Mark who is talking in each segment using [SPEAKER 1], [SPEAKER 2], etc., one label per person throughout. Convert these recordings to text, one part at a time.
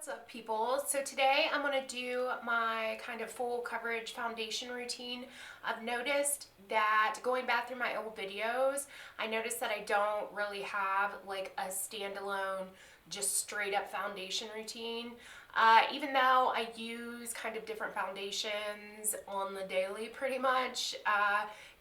[SPEAKER 1] What's up, people? So today I'm going to do my kind of full coverage foundation routine. I've noticed that going back through my old videos, I noticed that I don't really have like a standalone, just straight up foundation routine. Even though I use kind of different foundations on the daily pretty much,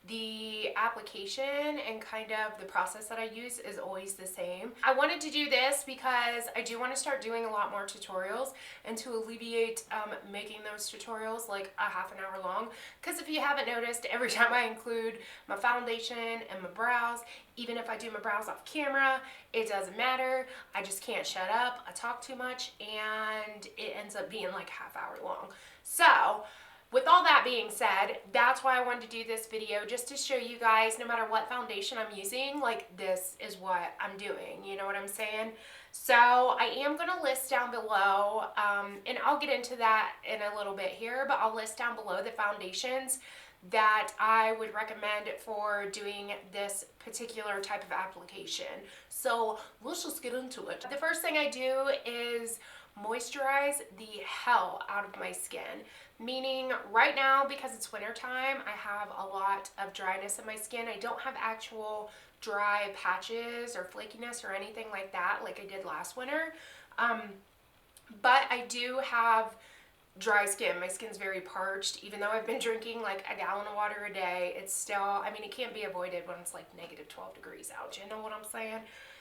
[SPEAKER 1] the application and kind of the process that I use is always the same. I wanted to do this because I do want to start doing a lot more tutorials, and to alleviate making those tutorials like a half an hour long, because if you haven't noticed, every time I include my foundation and my brows, even if I do my brows off camera, it doesn't matter. I just can't shut up. I talk too much and it ends up being like a half hour long. So with all that being said, that's why I wanted to do this video, just to show you guys no matter what foundation I'm using, like this is what I'm doing, you know what I'm saying? So I am going to list down below, and I'll get into that in a little bit here, but I'll list down below the foundations that I would recommend for doing this particular type of application. So let's just get into it. The first thing I do is moisturize the hell out of my skin. Meaning right now, because it's winter time, I have a lot of dryness in my skin. I don't have actual dry patches or flakiness or anything like that like I did last winter. But I do have dry skin. My skin's very parched. Even though I've been drinking like a gallon of water a day, it's still, I mean, it can't be avoided when it's like negative 12 degrees out. You know what I'm saying?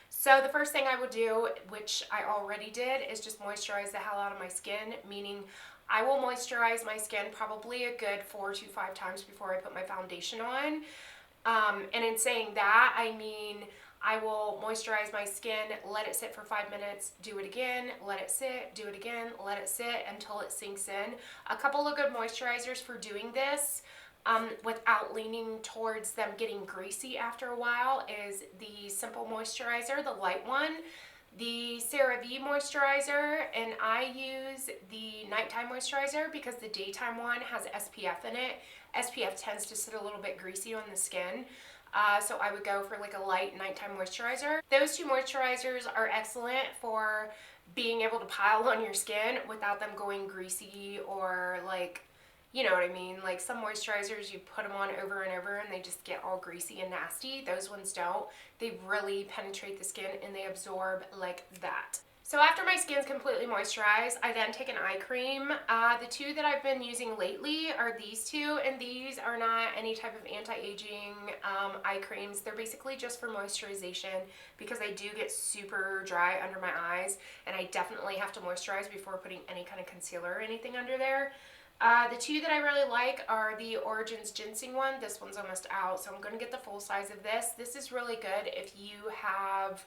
[SPEAKER 1] So the first thing I would do, which I already did, is just moisturize the hell out of my skin, meaning I will moisturize my skin probably a good 4 to 5 times before I put my foundation on. And in saying that, I mean I will moisturize my skin, let it sit for 5 minutes, do it again, let it sit, do it again, let it sit until it sinks in. A couple of good moisturizers for doing this, without leaning towards them getting greasy after a while, is the Simple Moisturizer, the light one, the CeraVe moisturizer, and I use the nighttime moisturizer because the daytime one has SPF in it. SPF tends to sit a little bit greasy on the skin. So I would go for like a light nighttime moisturizer. Those two moisturizers are excellent for being able to pile on your skin without them going greasy or like, you know what I mean? Like some moisturizers, you put them on over and over and they just get all greasy and nasty. Those ones don't. They really penetrate the skin and they absorb like that. So after my skin's completely moisturized, I then take an eye cream. The two that I've been using lately are these two, and these are not any type of anti-aging eye creams. They're basically just for moisturization because I do get super dry under my eyes, and I definitely have to moisturize before putting any kind of concealer or anything under there. The two that I really like are the Origins Ginseng one. This one's almost out, so I'm going to get the full size of this. This is really good if you have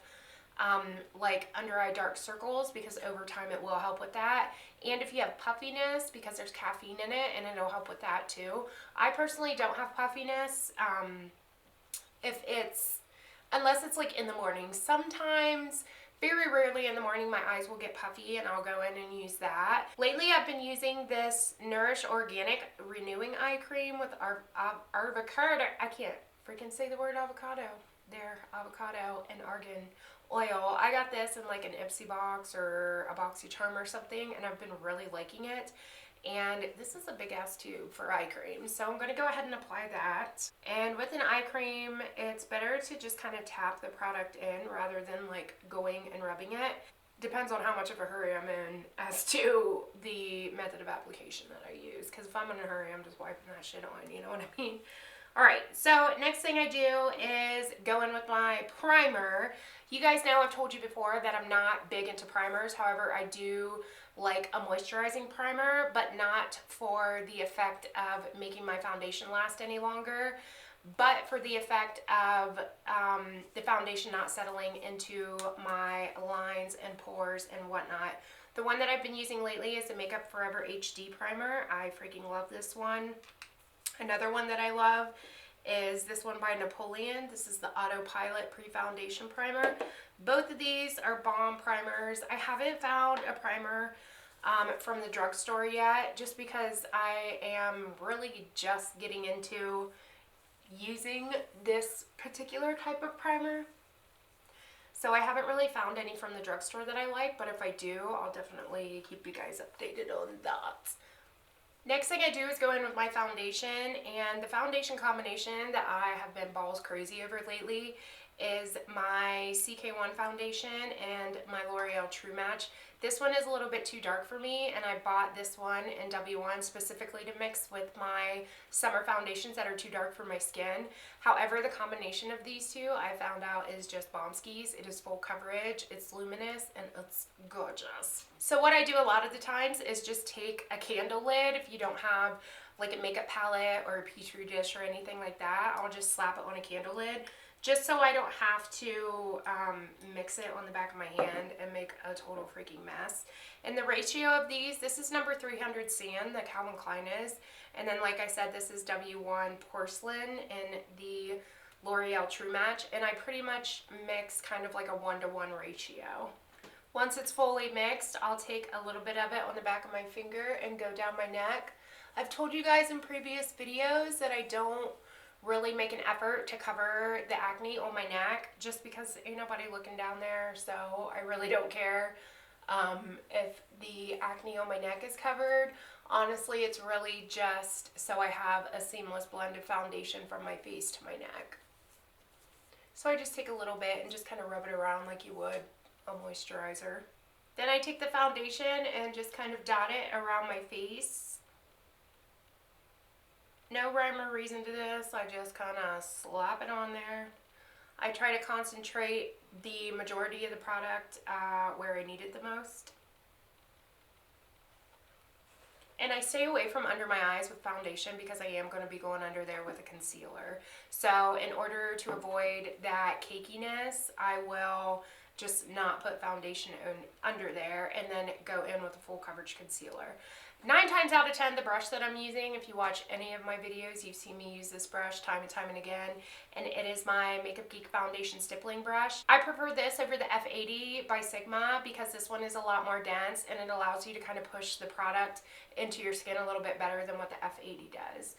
[SPEAKER 1] like under eye dark circles, because over time it will help with that, and if you have puffiness, because there's caffeine in it and it'll help with that too. I personally don't have puffiness unless it's like in the morning. Sometimes, very rarely in the morning, my eyes will get puffy and I'll go in and use that. Lately I've been using this Nourish Organic Renewing Eye Cream with avocado. I can't freaking say the word avocado. There, avocado and argan oil. I got this in like an Ipsy box or a BoxyCharm or something, and I've been really liking it. And this is a big ass tube for eye cream, so I'm going to go ahead and apply that. And with an eye cream, it's better to just kind of tap the product in rather than like going and rubbing it. Depends on how much of a hurry I'm in as to the method of application that I use, because if I'm in a hurry, I'm just wiping that shit on, you know what I mean? Alright, so next thing I do is go in with my primer. You guys know I've told you before that I'm not big into primers. However, I do like a moisturizing primer, but not for the effect of making my foundation last any longer, but for the effect of the foundation not settling into my lines and pores and whatnot. The one that I've been using lately is the Makeup Forever HD primer. I freaking love this one. Another one that I love is this one by Napoleon. This is the Autopilot Pre-Foundation Primer. Both of these are bomb primers. I haven't found a primer from the drugstore yet, just because I am really just getting into using this particular type of primer. So I haven't really found any from the drugstore that I like, but if I do, I'll definitely keep you guys updated on that. Next thing I do is go in with my foundation, and the foundation combination that I have been balls crazy over lately is my CK1 foundation and my L'Oreal True Match. This one is a little bit too dark for me, and I bought this one in W1 specifically to mix with my summer foundations that are too dark for my skin. However, the combination of these two I found out is just bomb skis. It is full coverage, it's luminous, and it's gorgeous. So what I do a lot of the times is just take a candle lid. If you don't have like a makeup palette or a petri dish or anything like that, I'll just slap it on a candle lid, just so I don't have to mix it on the back of my hand and make a total freaking mess. And the ratio of these, this is number 300 Sand, that Calvin Klein is. And then, like I said, this is W1 Porcelain in the L'Oreal True Match. And I pretty much mix kind of like a 1-to-1 ratio. Once it's fully mixed, I'll take a little bit of it on the back of my finger and go down my neck. I've told you guys in previous videos that I don't really make an effort to cover the acne on my neck, just because ain't nobody looking down there, so I really don't care if the acne on my neck is covered. Honestly, it's really just so I have a seamless blend of foundation from my face to my neck. So I just take a little bit and just kind of rub it around like you would a moisturizer. Then I take the foundation and just kind of dot it around my face. No rhyme or reason to this, I just kind of slap it on there. I try to concentrate the majority of the product where I need it the most. And I stay away from under my eyes with foundation because I am going to be going under there with a concealer. So in order to avoid that cakiness, I will just not put foundation under there and then go in with a full coverage concealer. 9 times out of 10, the brush that I'm using, if you watch any of my videos, you've seen me use this brush time and again, and it is my Makeup Geek Foundation Stippling Brush. I prefer this over the F80 by Sigma because this one is a lot more dense and it allows you to kind of push the product into your skin a little bit better than what the F80 does.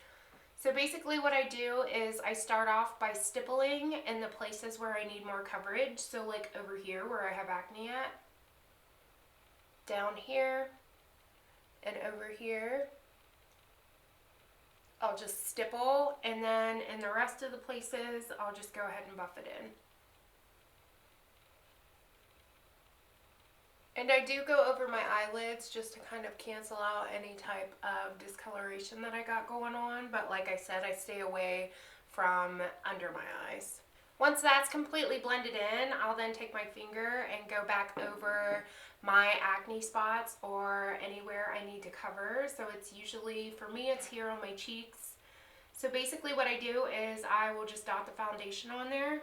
[SPEAKER 1] So basically what I do is I start off by stippling in the places where I need more coverage. So like over here where I have acne at, down here, and over here. I'll just stipple, and then in the rest of the places I'll just go ahead and buff it in. And I do go over my eyelids just to kind of cancel out any type of discoloration that I got going on, but like I said, I stay away from under my eyes. Once that's completely blended in, I'll then take my finger and go back over my acne spots or anywhere I need to cover. So it's usually, for me, it's here on my cheeks. So basically what I do is I will just dot the foundation on there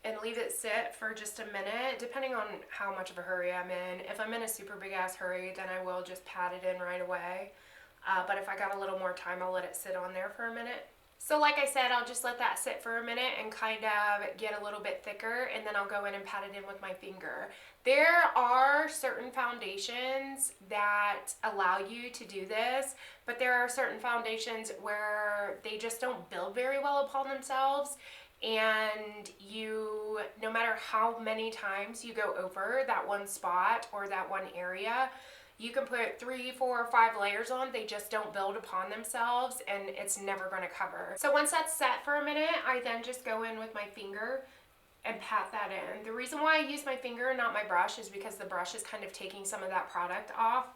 [SPEAKER 1] and leave it sit for just a minute, depending on how much of a hurry I'm in. If I'm in a super big ass hurry, then I will just pat it in right away. But if I got a little more time, I'll let it sit on there for a minute. So like I said, I'll just let that sit for a minute and kind of get a little bit thicker, and then I'll go in and pat it in with my finger. There are certain foundations that allow you to do this, but there are certain foundations where they just don't build very well upon themselves, and you, no matter how many times you go over that one spot or that one area, you can put 3, 4, 5 layers on, they just don't build upon themselves and it's never going to cover. So once that's set for a minute, I then just go in with my finger and pat that in. The reason why I use my finger and not my brush is because the brush is kind of taking some of that product off,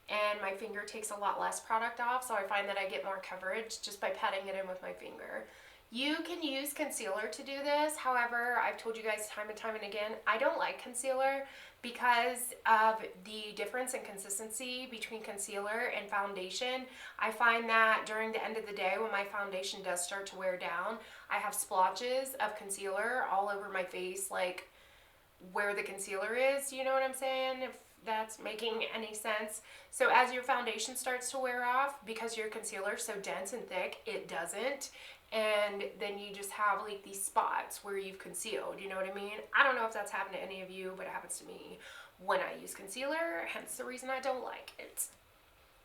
[SPEAKER 1] and my finger takes a lot less product off, so I find that I get more coverage just by patting it in with my finger. You can use concealer to do this. However, I've told you guys time and time and again, I don't like concealer because of the difference in consistency between concealer and foundation. I find that during the end of the day when my foundation does start to wear down, I have splotches of concealer all over my face, like where the concealer is, you know what I'm saying? If that's making any sense. So as your foundation starts to wear off, because your concealer is so dense and thick, it doesn't. And then you just have like these spots where you've concealed, you know what I mean? I don't know if that's happened to any of you, but it happens to me when I use concealer, hence the reason I don't like it.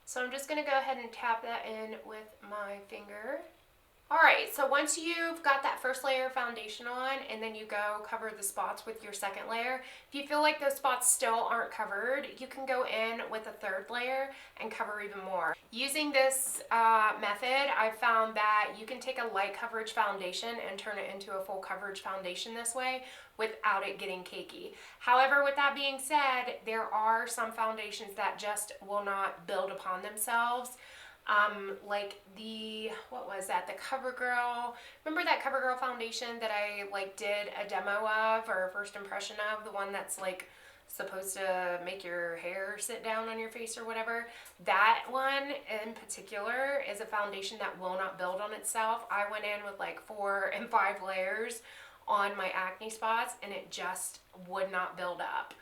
[SPEAKER 1] So I'm just going to go ahead and tap that in with my finger. Alright, so once you've got that first layer of foundation on and then you go cover the spots with your second layer, if you feel like those spots still aren't covered, you can go in with a third layer and cover even more. Using this method, I've found that you can take a light coverage foundation and turn it into a full coverage foundation this way without it getting cakey. However, with that being said, there are some foundations that just will not build upon themselves. Like what was that? The CoverGirl. Remember that CoverGirl foundation that I like did a demo of or a first impression of? The one that's like supposed to make your hair sit down on your face or whatever. That one in particular is a foundation that will not build on itself. I went in with like 4 and 5 layers on my acne spots and it just would not build up.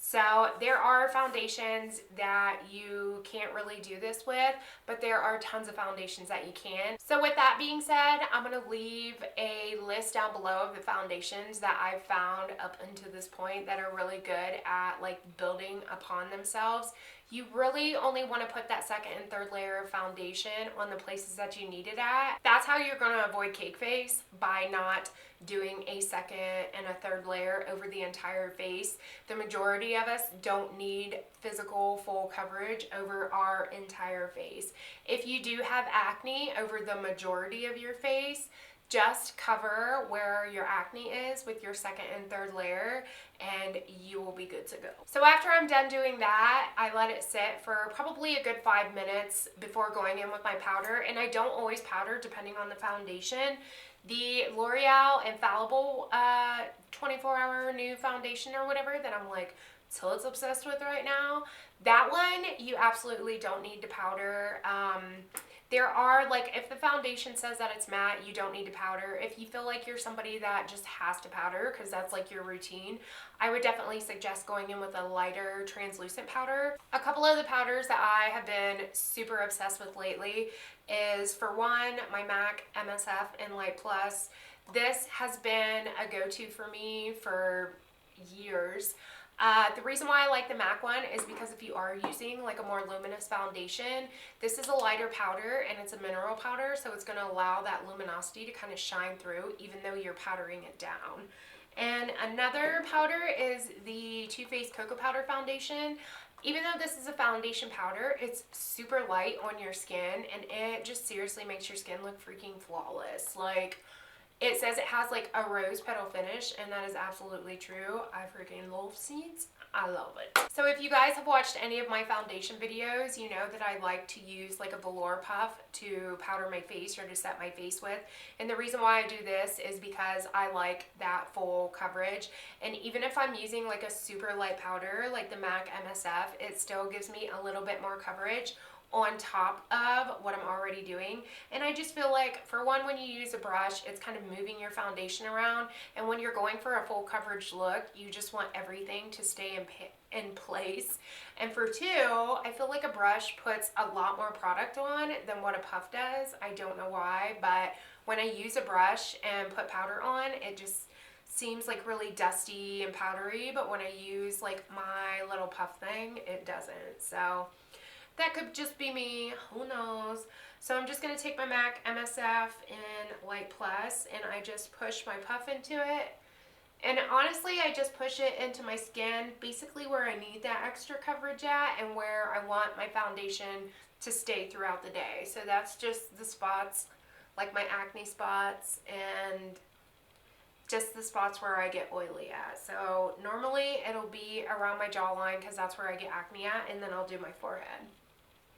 [SPEAKER 1] So there are foundations that you can't really do this with, but there are tons of foundations that you can. So with that being said, I'm going to leave a list down below of the foundations that I've found up until this point that are really good at like building upon themselves. You really only want to put that second and third layer of foundation on the places that you need it at. That's how you're going to avoid cake face, by not doing a second and a third layer over the entire face. The majority of us don't need physical full coverage over our entire face. If you do have acne over the majority of your face, just cover where your acne is with your second and third layer and you will be good to go. So after I'm done doing that, I let it sit for probably a good 5 minutes before going in with my powder, and I don't always powder depending on the foundation. The L'Oreal Infallible 24-hour new foundation or whatever that I'm like so obsessed with right now, that one you absolutely don't need to powder. There are, like, if the foundation says that it's matte, you don't need to powder. If you feel like you're somebody that just has to powder because that's like your routine, I would definitely suggest going in with a lighter translucent powder. A couple of the powders that I have been super obsessed with lately is, for one, my MAC MSF in Light Plus. This has been a go-to for me for years. The reason why I like the MAC one is because if you are using like a more luminous foundation, this is a lighter powder and it's a mineral powder, so it's going to allow that luminosity to kind of shine through even though you're powdering it down. And another powder is the Too Faced Cocoa Powder Foundation. Even though this is a foundation powder, it's super light on your skin and it just seriously makes your skin look freaking flawless. Like, it says it has like a rose petal finish, and that is absolutely true. I freaking love seeds. I love it. So if you guys have watched any of my foundation videos, you know that I like to use like a velour puff to powder my face or to set my face with. And the reason why I do this is because I like that full coverage. And even if I'm using like a super light powder like the MAC MSF, it still gives me a little bit more coverage on top of what I'm already doing. And I just feel like, for one, when you use a brush, it's kind of moving your foundation around, and when you're going for a full coverage look, you just want everything to stay in place. And for two, I feel like a brush puts a lot more product on than what a puff does. I don't know why, but when I use a brush and put powder on, it just seems like really dusty and powdery, but when I use like my little puff thing, it doesn't. So that could just be me, who knows. So I'm just going to take my MAC MSF in Light Plus and I just push my puff into it. And honestly, I just push it into my skin, basically where I need that extra coverage at and where I want my foundation to stay throughout the day. So that's just the spots, like my acne spots and just the spots where I get oily at. So normally it'll be around my jawline because that's where I get acne at, and then I'll do my forehead.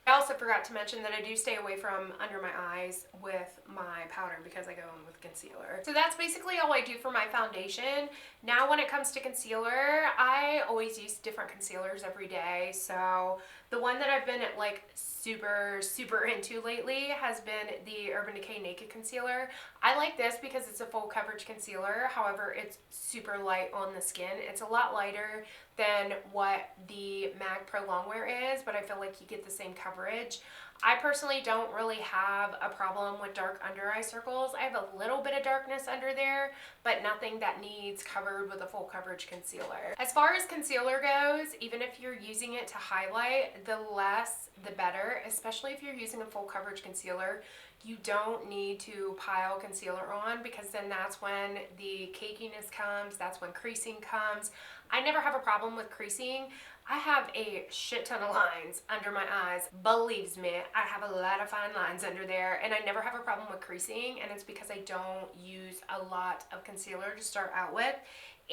[SPEAKER 1] I also forgot to mention that I do stay away from under my eyes with my powder because I go in with concealer. So that's basically all I do for my foundation. Now when it comes to concealer, I always use different concealers every day. So the one that I've been like super into lately has been the Urban Decay Naked Concealer. I like this because it's a full coverage concealer. However, it's super light on the skin. It's a lot lighter than what the MAC Pro Longwear is, but I feel like you get the same coverage. I personally don't really have a problem with dark under eye circles. I have a little bit of darkness under there, but nothing that needs covered with a full coverage concealer. As far as concealer goes, even if you're using it to highlight, the less the better, especially if you're using a full coverage concealer. You don't need to pile concealer on, because then that's when the cakiness comes, that's when creasing comes. I never have a problem with creasing. I have a shit ton of lines under my eyes. Believes me, I have a lot of fine lines under there, and I never have a problem with creasing, and it's because I don't use a lot of concealer to start out with,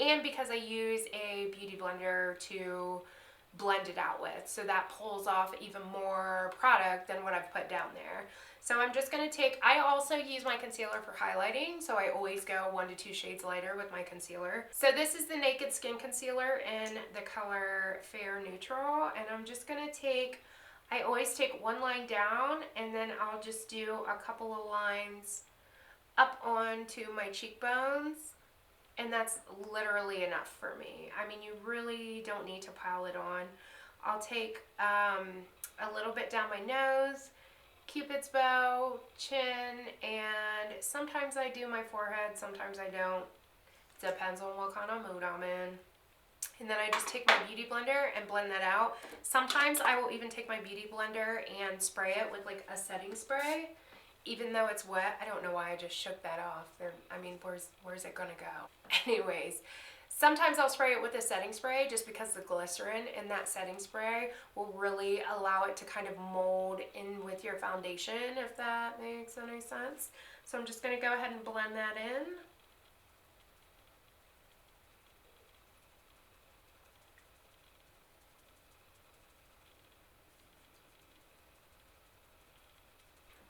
[SPEAKER 1] and because I use a beauty blender to blend it out with, so that pulls off even more product than what I've put down there. So I'm just going to take, I also use my concealer for highlighting, so I always go 1 to 2 shades lighter with my concealer. So this is the Naked Skin Concealer in the color Fair Neutral, and I'm just going to take, I always take one line down, and then I'll just do a couple of lines up onto my cheekbones, and that's literally enough for me. I mean, you really don't need to pile it on. I'll take a little bit down my nose, Cupid's bow, chin, and sometimes I do my forehead, sometimes I don't. Depends on what kind of mood I'm in. And then I just take my beauty blender and blend that out. Sometimes I will even take my beauty blender and spray it with like a setting spray, even though it's wet. I don't know why I just shook that off. I mean, where's it gonna go? Anyways. Sometimes I'll spray it with a setting spray, just because the glycerin in that setting spray will really allow it to kind of mold in with your foundation, if that makes any sense. So I'm just going to go ahead and blend that in.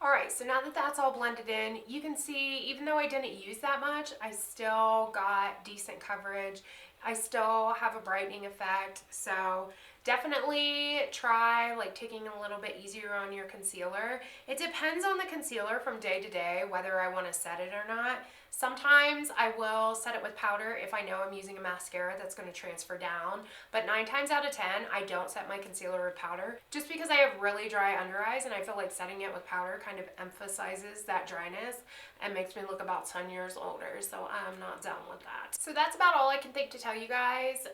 [SPEAKER 1] Alright, so now that that's all blended in, you can see, even though I didn't use that much, I still got decent coverage. I still have a brightening effect, so definitely try like taking a little bit easier on your concealer. It depends on the concealer from day to day, whether I want to set it or not. Sometimes I will set it with powder if I know I'm using a mascara that's going to transfer down, but 9 times out of 10 I don't set my concealer with powder, just because I have really dry under eyes, and I feel like setting it with powder kind of emphasizes that dryness and makes me look about 10 years older, so I'm not down with that. So that's about all I can think to tell you guys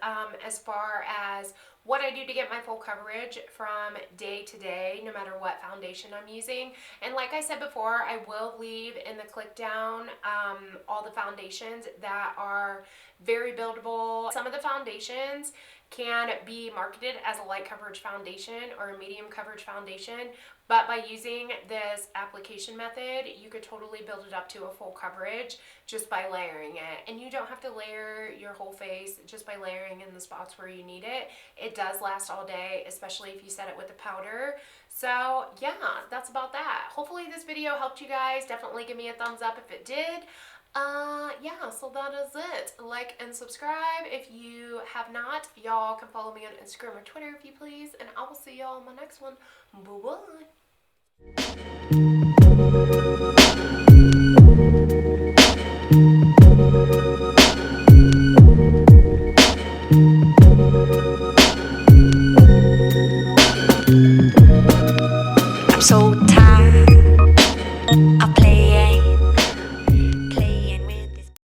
[SPEAKER 1] as far as what I do to get my full coverage from day to day, no matter what foundation I'm using. And like I said before, I will leave in the click down all the foundations that are very buildable. Some of the foundations can be marketed as a light coverage foundation or a medium coverage foundation, but by using this application method, you could totally build it up to a full coverage just by layering it. And you don't have to layer your whole face, just by layering in the spots where you need it. It does last all day, especially if you set it with the powder. So yeah, that's about that. Hopefully this video helped you guys. Definitely give me a thumbs up if it did. Yeah, so that is it. Like and subscribe if you have not. Y'all can follow me on Instagram or Twitter if you please, and I will see y'all in my next one. Bye-bye.
[SPEAKER 2] I'm so